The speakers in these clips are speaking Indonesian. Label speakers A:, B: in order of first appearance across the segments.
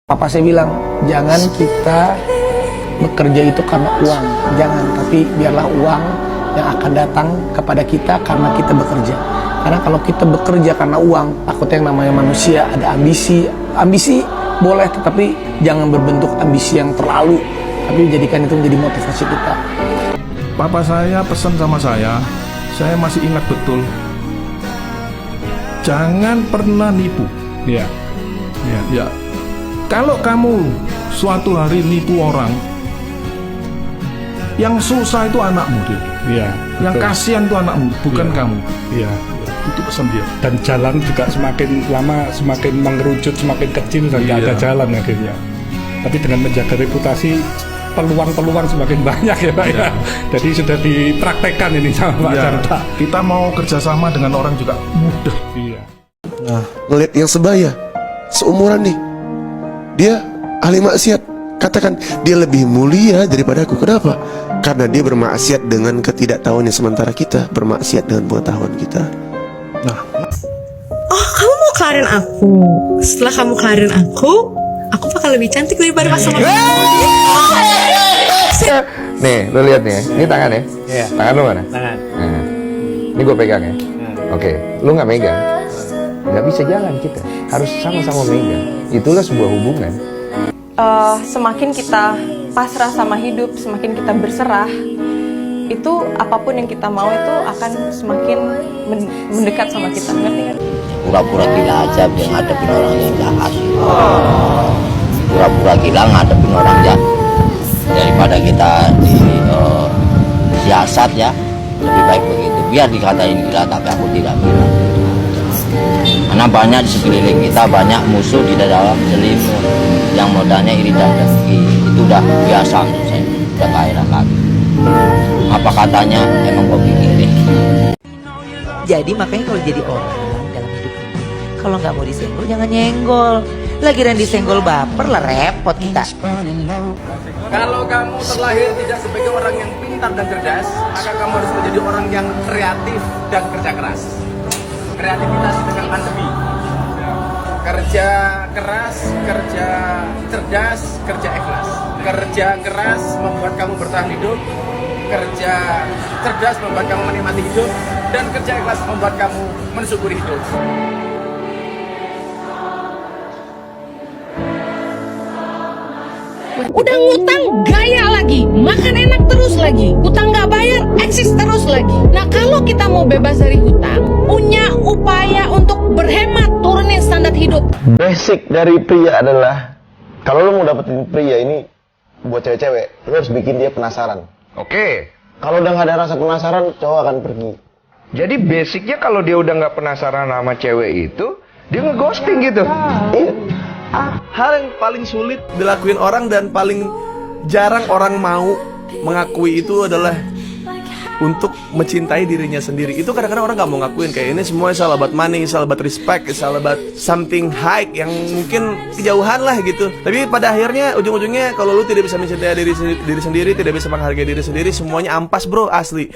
A: Papa saya bilang, jangan kita bekerja itu karena uang, jangan, tapi biarlah uang yang akan datang kepada kita karena kita bekerja. Karena kalau kita bekerja karena uang, takutnya yang namanya manusia ada ambisi. Ambisi boleh, tetapi jangan berbentuk ambisi yang terlalu, tapi jadikan itu menjadi motivasi kita.
B: Papa saya pesan sama saya masih ingat betul. Jangan pernah nipu. Ya. Kalau kamu suatu hari nipu orang, yang susah itu anakmu, dia.
C: Iya.
B: Yang kasihan itu anakmu, bukan kamu.
C: Iya.
B: Itu pesan dia.
C: Dan jalan juga semakin lama semakin mengerucut, semakin kecil dan nggak ada jalan akhirnya. Tapi dengan menjaga reputasi, peluang-peluang semakin banyak ya Pak ya. Jadi sudah dipraktekkan ini sama Pak Chandra.
B: Kita mau kerjasama dengan orang juga mudah.
C: Iya.
D: Nah, ngeliat yang sebaya, seumuran nih, dia ahli maksiat. Katakan dia lebih mulia daripada aku. Kenapa? Karena dia bermaksiat dengan ketidaktahuannya, sementara kita bermaksiat dengan pengetahuan kita. Nah,
E: oh kamu mau kelarin aku? Setelah kamu kelarin aku bakal lebih cantik daripada pas sama kamu.
F: Nih, lu lihat nih ya. Ini tangan ya?
G: Iya.
F: Tangan lu mana?
G: Tangan.
F: Nah, ini gue pegang ya. Oke, lu nggak megang, nggak bisa jalan kita. Harus sama-sama megang. Itulah sebuah hubungan.
H: Semakin kita pasrah sama hidup, semakin kita berserah, itu apapun yang kita mau itu akan semakin mendekat sama kita. Ngerti nggak?
I: Pura-pura gila aja biar ngadepin orang yang jahat. Pura-pura gila ngadepin orang jahat daripada kita siasat ya, lebih baik begitu. Biar dikatain gila tapi aku tidak gila. Karena banyak di sekeliling kita, banyak musuh di dalam selimut yang modalnya iri dan dengki. Itu udah biasa menurut saya, udah kairan lagi. Apa katanya emang gue pikirin.
J: Jadi makanya kalau jadi orang dalam hidup ini, kalau nggak mau disenggol jangan nyenggol. Lagian disenggol baper lah repot kita.
G: Kalau kamu terlahir tidak sebagai orang yang pintar dan cerdas, maka kamu harus menjadi orang yang kreatif dan kerja keras. Kreativitas dengan pandemi. Kerja keras, kerja cerdas, kerja ikhlas. Kerja keras membuat kamu bertahan hidup. Kerja cerdas membuat kamu menikmati hidup. Dan kerja ikhlas membuat kamu mensyukuri hidup.
E: Udah ngutang gaya lagi, makan enak terus lagi, utang nggak bayar eksis terus lagi. Nah kalau kita mau bebas dari hutang, punya upaya untuk berhemat, turunin standar hidup.
F: Basic dari pria adalah, kalau lu mau dapetin pria ini buat cewek-cewek, lu harus bikin dia penasaran.
K: Oke.
F: Kalau udah nggak ada rasa penasaran, cowok akan pergi.
K: Jadi basicnya kalau dia udah nggak penasaran sama cewek itu, dia ngeghosting gitu.
F: Iya.
G: Hal yang paling sulit dilakuin orang dan paling jarang orang mau mengakui itu adalah untuk mencintai dirinya sendiri. Itu kadang-kadang orang gak mau ngakuin, kayak ini semua it's all about money, it's all about respect, it's all about something high yang mungkin kejauhan lah gitu. Tapi pada akhirnya ujung-ujungnya kalau lu tidak bisa mencintai diri sendiri, tidak bisa menghargai diri sendiri, semuanya ampas bro, asli.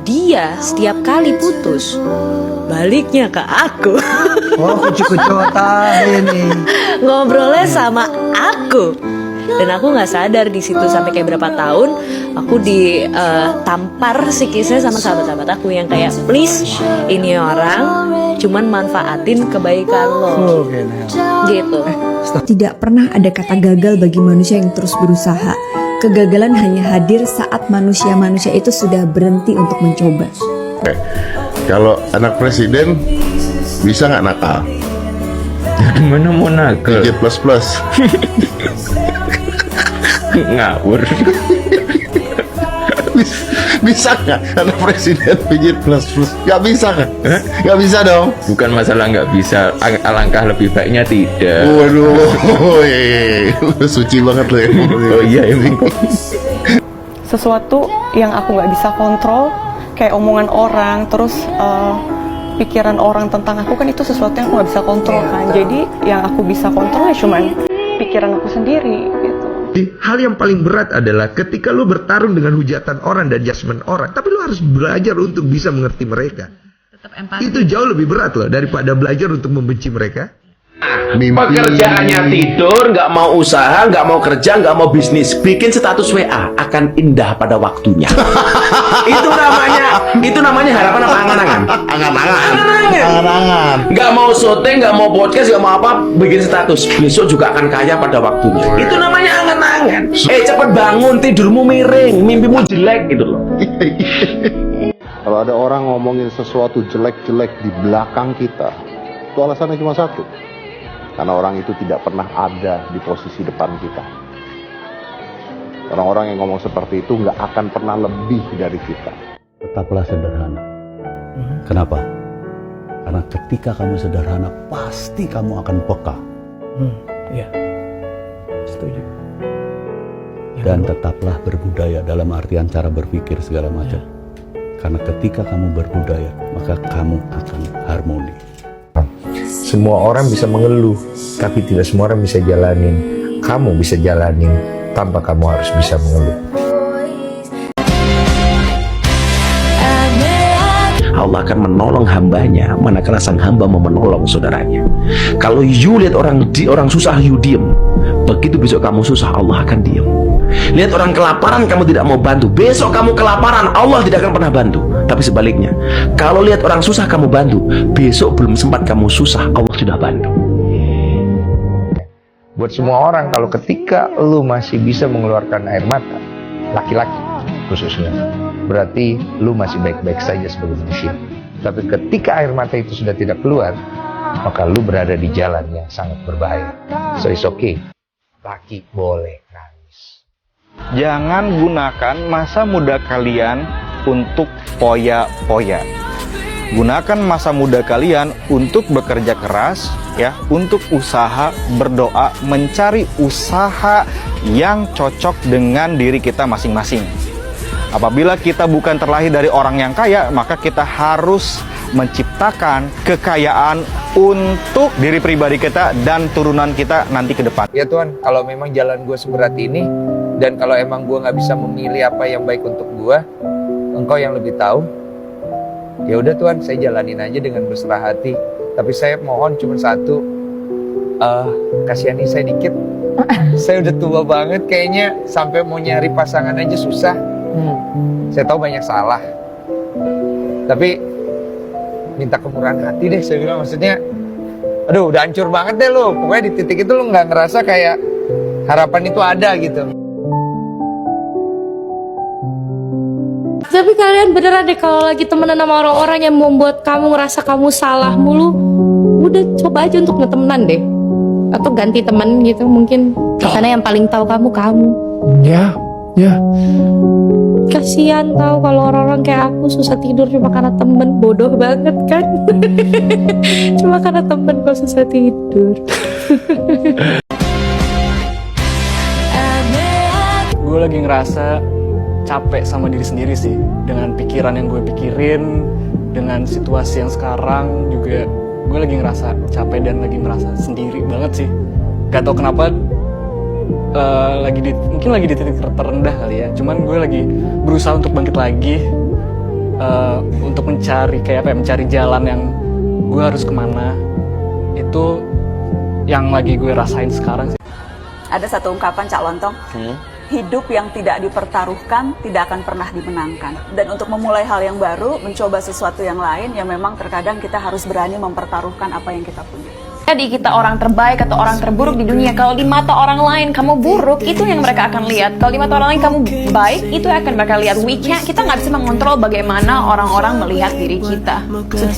E: Dia setiap kali putus, baliknya ke aku.
A: Oh, kucu-kucota ini.
E: Ngobrolnya sama aku. Dan aku nggak sadar di situ sampai kayak berapa tahun aku ditampar psikisnya sama sahabat-sahabat aku yang kayak please ini orang cuman manfaatin kebaikan lo. Gitu.
L: Tidak pernah ada kata gagal bagi manusia yang terus berusaha. Kegagalan hanya hadir saat manusia-manusia itu sudah berhenti untuk mencoba.
M: Kalau anak presiden bisa nggak nakal?
K: Gimana mau nakal?
M: Pijit plus.
K: Ngawur.
M: Bisa nggak anak presiden pijit plus? Nggak bisa kan? Nggak bisa dong.
K: Bukan masalah nggak bisa, alangkah lebih baiknya tidak.
M: Waduh, suci banget loh ya.
K: Oh iya emang.
H: Sesuatu yang aku nggak bisa kontrol, kayak omongan orang, terus pikiran orang tentang aku kan itu sesuatu yang aku nggak bisa kontrol kan. Jadi yang aku bisa kontrol ya cuman pikiran aku sendiri gitu.
B: Hal yang paling berat adalah ketika lu bertarung dengan hujatan orang dan judgement orang, tapi lu harus belajar untuk bisa mengerti mereka.
E: Tetap empati.
B: Itu jauh lebih berat loh daripada belajar untuk membenci mereka.
N: Pekerjaannya tidur, nggak mau usaha, nggak mau kerja, nggak mau bisnis, bikin status WA akan indah pada waktunya. itu namanya harapan apa angan-angan?
M: Angan-angan.
N: Nggak mau syuting, nggak mau podcast, nggak mau apa, bikin status besok juga akan kaya pada waktunya. Itu namanya angan-angan. Cepet bangun, tidurmu miring, mimpimu jelek gitu loh.
M: Kalau ada orang ngomongin sesuatu jelek-jelek di belakang kita, itu alasannya cuma satu. Karena orang itu tidak pernah ada di posisi depan kita. Orang-orang yang ngomong seperti itu nggak akan pernah lebih dari kita.
O: Tetaplah sederhana. Kenapa? Karena ketika kamu sederhana, pasti kamu akan peka.
A: Iya. Setuju.
O: Dan tetaplah berbudaya dalam artian cara berpikir segala macam. Karena ketika kamu berbudaya, maka kamu akan harmoni.
B: Semua orang bisa mengeluh, tapi tidak semua orang bisa jalanin. Kamu bisa jalanin tanpa kamu harus bisa mengeluh.
N: Allah akan menolong hambanya manakala sang hamba mau menolong saudaranya. Kalau you lihat orang susah, you diem. Begitu besok kamu susah, Allah akan diem. Lihat orang kelaparan, kamu tidak mau bantu, besok kamu kelaparan, Allah tidak akan pernah bantu. Tapi sebaliknya, kalau lihat orang susah kamu bantu, besok belum sempat kamu susah, Allah sudah bantu.
B: Buat semua orang, kalau ketika lu masih bisa mengeluarkan air mata, laki-laki khususnya, berarti lu masih baik-baik saja sebagai manusia. Tapi ketika air mata itu sudah tidak keluar, maka lu berada di jalan yang sangat berbahaya. So it's okay. Laki boleh nangis.
P: Jangan gunakan masa muda kalian untuk poya-poya. Gunakan masa muda kalian untuk bekerja keras, ya, untuk usaha, berdoa, mencari usaha yang cocok dengan diri kita masing-masing. Apabila kita bukan terlahir dari orang yang kaya, maka kita harus menciptakan kekayaan untuk diri pribadi kita dan turunan kita nanti ke depan.
B: Ya Tuhan, kalau memang jalan gue seberat ini, dan kalau emang gue nggak bisa memilih apa yang baik untuk gue, Engkau yang lebih tahu. Ya udah Tuhan, saya jalanin aja dengan berserah hati. Tapi saya mohon cuma satu, kasihani saya dikit. Saya udah tua banget kayaknya, sampai mau nyari pasangan aja susah. Saya tahu banyak salah, tapi minta kemurahan hati deh. Saya bilang, maksudnya, aduh udah hancur banget deh lo. Pokoknya di titik itu lo nggak ngerasa kayak harapan itu ada gitu.
Q: Tapi kalian beneran deh kalau lagi temenan sama orang-orang yang membuat kamu ngerasa kamu salah mulu, udah coba aja untuk ngetemenan deh. Atau ganti temen gitu mungkin. Karena yang paling tahu kamu.
A: Ya.
Q: Kasian tahu kalau orang-orang kayak aku susah tidur cuma karena temen. Bodoh banget kan. Cuma karena temen kok susah tidur.
R: Gue lagi ngerasa capek sama diri sendiri sih, dengan pikiran yang gue pikirin, dengan situasi yang sekarang juga gue lagi ngerasa capek dan lagi merasa sendiri banget sih. Gak tau kenapa, mungkin lagi di titik terendah kali ya. Cuman gue lagi berusaha untuk bangkit lagi, untuk mencari mencari jalan yang gue harus kemana. Itu yang lagi gue rasain sekarang sih.
S: Ada satu ungkapan Cak Lontong, hidup yang tidak dipertaruhkan tidak akan pernah dimenangkan. Dan untuk memulai hal yang baru, mencoba sesuatu yang lain, yang memang terkadang kita harus berani mempertaruhkan apa yang kita punya.
T: Jadi kita orang terbaik atau orang terburuk di dunia. Kalau di mata orang lain kamu buruk, itu yang mereka akan lihat. Kalau di mata orang lain kamu baik, itu yang akan mereka lihat. Kita nggak bisa mengontrol bagaimana orang-orang melihat diri kita.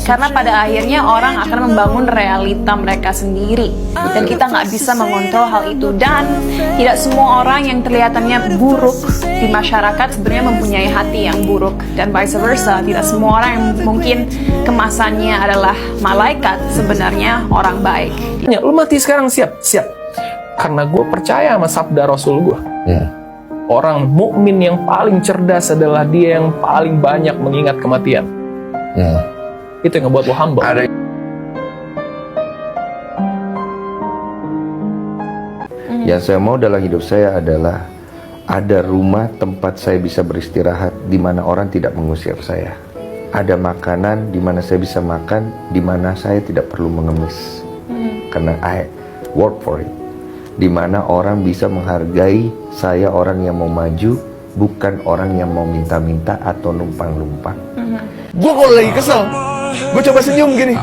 T: Karena pada akhirnya orang akan membangun realita mereka sendiri. Dan kita nggak bisa mengontrol hal itu. Dan tidak semua orang yang kelihatannya buruk di masyarakat sebenarnya mempunyai hati yang buruk. Dan vice versa, tidak semua orang yang mungkin kemasannya adalah malaikat sebenarnya orang baik.
A: Ya, lu mati sekarang siap. Karena gue percaya sama sabda Rasul gue. Orang mukmin yang paling cerdas adalah dia yang paling banyak mengingat kematian. Itu yang ngebuat lo humble.
B: Yang saya mau dalam hidup saya adalah ada rumah tempat saya bisa beristirahat, di mana orang tidak mengusir saya. Ada makanan di mana saya bisa makan, di mana saya tidak perlu mengemis. karena I work for it. Dimana orang bisa menghargai saya orang yang mau maju, bukan orang yang mau minta-minta atau numpang-numpang.
K: Gue kalau lagi kesel, gue coba senyum gini,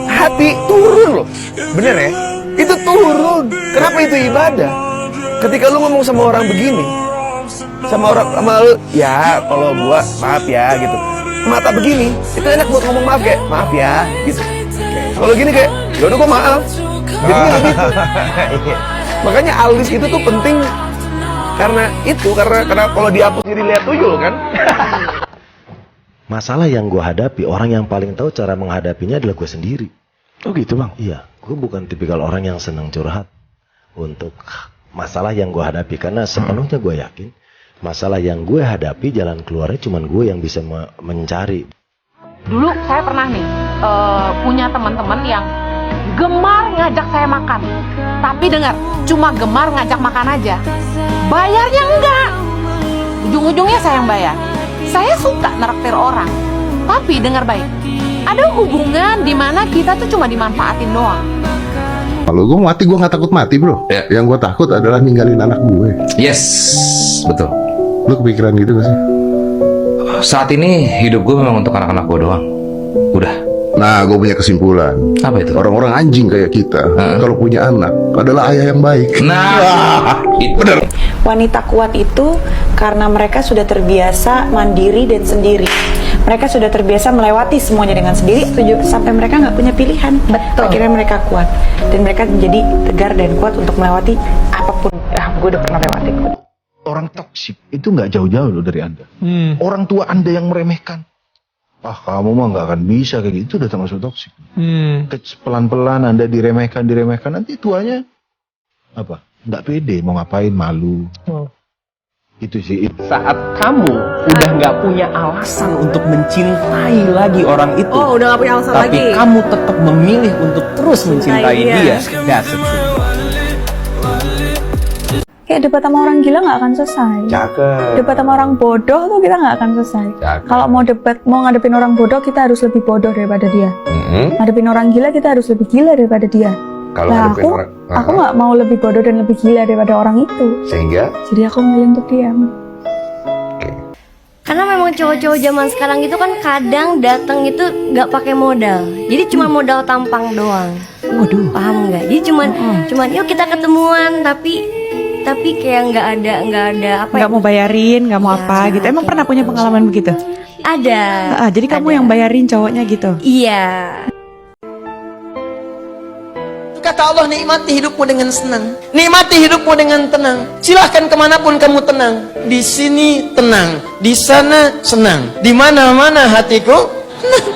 K: hati turun loh, bener ya? Itu turun. Kenapa itu ibadah? Ketika lu ngomong sama orang begini, sama lu, ya kalau gua maaf ya gitu, mata begini, itu enak buat ngomong maaf kayak maaf ya gitu. Kalau gini kayak, yaudah gua maaf. Jadinya gitu. Makanya alis itu tuh penting karena kalau dihapus jadi lihat tuyul kan.
N: Masalah yang gue hadapi, orang yang paling tahu cara menghadapinya adalah gue sendiri.
O: Oh gitu bang?
N: Iya, gue bukan tipikal orang yang senang curhat untuk masalah yang gue hadapi. Karena sepenuhnya gue yakin, masalah yang gue hadapi jalan keluarnya cuma gue yang bisa mencari.
U: Dulu saya pernah nih punya teman-teman yang gemar ngajak saya makan. Tapi dengar, cuma gemar ngajak makan aja. Bayarnya enggak. Ujung-ujungnya saya yang bayar. Saya suka neraktir orang. Tapi dengar baik, ada hubungan di mana kita tuh cuma dimanfaatin doang.
M: Kalau gue mati, gue nggak takut mati bro. Yang gue takut adalah ninggalin anak gue.
F: Yes, betul.
M: Lu kepikiran gitu gak sih?
F: Saat ini hidup gue memang untuk anak-anak gue doang. Udah.
M: Nah, gue punya kesimpulan.
F: Apa itu?
M: Orang-orang anjing kayak kita, kalau punya anak adalah ayah yang baik.
F: Nah, bener.
V: Wanita kuat itu karena mereka sudah terbiasa mandiri dan sendiri. Mereka sudah terbiasa melewati semuanya dengan sendiri, sampai mereka nggak punya pilihan. Betul. Akhirnya mereka kuat dan mereka menjadi tegar dan kuat untuk melewati apapun. Gue udah pernah lewati.
M: Orang toksik itu nggak jauh-jauh loh dari Anda. Orang tua Anda yang meremehkan. Kamu mah nggak akan bisa kayak gitu, udah termasuk toksik. Pelan-pelan Anda diremehkan, nanti tuanya apa? Nggak pede, mau ngapain, malu. Itu sih.
W: Saat kamu udah nggak punya alasan untuk mencintai lagi orang itu,
E: udah nggak punya alasan
W: tapi
E: lagi,
W: kamu tetap memilih untuk terus mencintai dia. That's it.
V: Kayak debat sama orang gila nggak akan selesai.
W: Cakep.
V: Debat sama orang bodoh tuh kita nggak akan selesai. Kalau mau ngadepin orang bodoh, kita harus lebih bodoh daripada dia. Ngadepin orang gila, kita harus lebih gila daripada dia. Nah, aku nggak mau lebih bodoh dan lebih gila daripada orang itu.
B: Sehingga?
V: Jadi aku milih untuk diam.
X: Karena memang cowok-cowok zaman sekarang itu kan kadang datang itu nggak pakai modal, jadi cuma modal tampang doang.
V: Waduh.
X: Paham nggak? Jadi cuman yuk kita ketemuan, tapi kayak nggak ada apa?
H: Nggak mau bayarin, nggak mau apa gitu. Emang pernah punya pengalaman begitu?
X: Ada.
H: Jadi kamu yang bayarin cowoknya gitu?
X: Iya.
A: Kata Allah, nikmati hidupmu dengan senang, nikmati hidupmu dengan tenang. Silahkan kemanapun kamu tenang. Di sini tenang, di sana senang, di mana-mana hatiku tenang.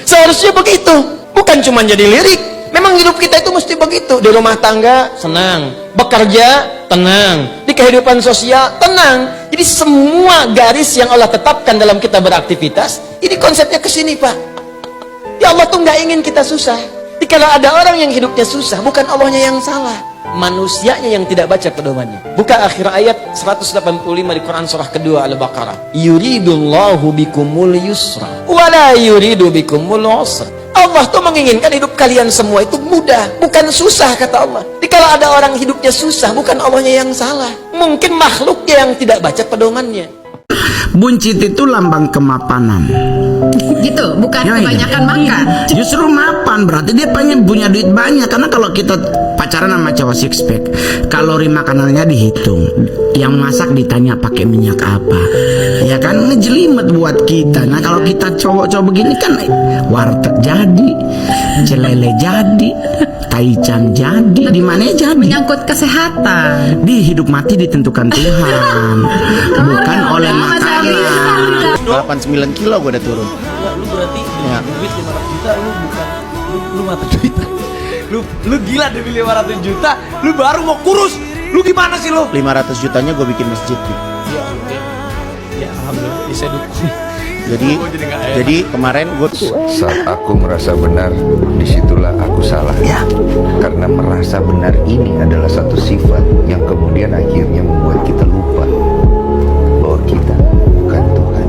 A: Seharusnya begitu, bukan cuma jadi lirik. Memang hidup kita itu mesti begitu. Di rumah tangga senang, bekerja tenang, di kehidupan sosial tenang. Jadi semua garis yang Allah tetapkan dalam kita beraktivitas, ini konsepnya ke sini, Pak. Ya Allah tuh nggak ingin kita susah. Kalau ada orang yang hidupnya susah, bukan Allahnya yang salah, manusianya yang tidak baca pedomannya. Buka akhir ayat 185 di Quran surah kedua Al-Baqarah. Yuridullahu bikumul yusra wala yuridu bikumul usra. Allah tuh menginginkan hidup kalian semua itu mudah, bukan susah, kata Allah. Jadi kalau ada orang hidupnya susah, bukan Allahnya yang salah, mungkin makhluknya yang tidak baca pedomannya.
Y: Buncit itu lambang kemapanan.
U: Gitu, bukan
Y: Ya,
U: kebanyakan makan.
Y: Justru mapan, berarti dia pengen punya duit banyak. Karena kalau kita pacaran sama cowok six pack, kalori makanannya dihitung, yang masak ditanya pakai minyak apa, ya kan, ngejelimet buat kita. Nah kalau kita cowok-cowok begini kan, warteg jadi, celele jadi, taichan jadi, di mana jadi?
U: Menyangkut kesehatan.
Y: Di hidup mati ditentukan Tuhan, bukan oleh makanan.
Z: 89 kilo gue udah turun.
W: Lu berarti duit 500 juta lu bukan lu mata duit. Lu gila demi 500 juta, lu baru mau kurus. Lu gimana sih lu?
Z: 500 jutanya gue bikin masjid nih.
W: Ya alhamdulillah bisa dukung.
Z: Jadi kemarin gue
B: saat aku merasa benar, disitulah aku salah. Karena merasa benar ini adalah satu sifat yang kemudian akhirnya membuat kita lupa bahwa kita bukan Tuhan.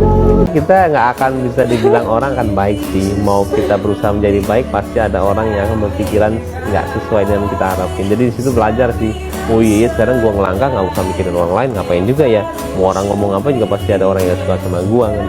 A: Kita
C: kita nggak akan bisa dibilang orang kan baik sih. Mau kita berusaha menjadi baik, pasti ada orang yang akan berpikiran nggak sesuai dengan kita harapin. Jadi di situ belajar sih. Oh iya, sekarang gua ngelangkah nggak usah mikirin orang lain, ngapain juga ya. Mau orang ngomong apa juga pasti ada orang yang suka sama gua kan.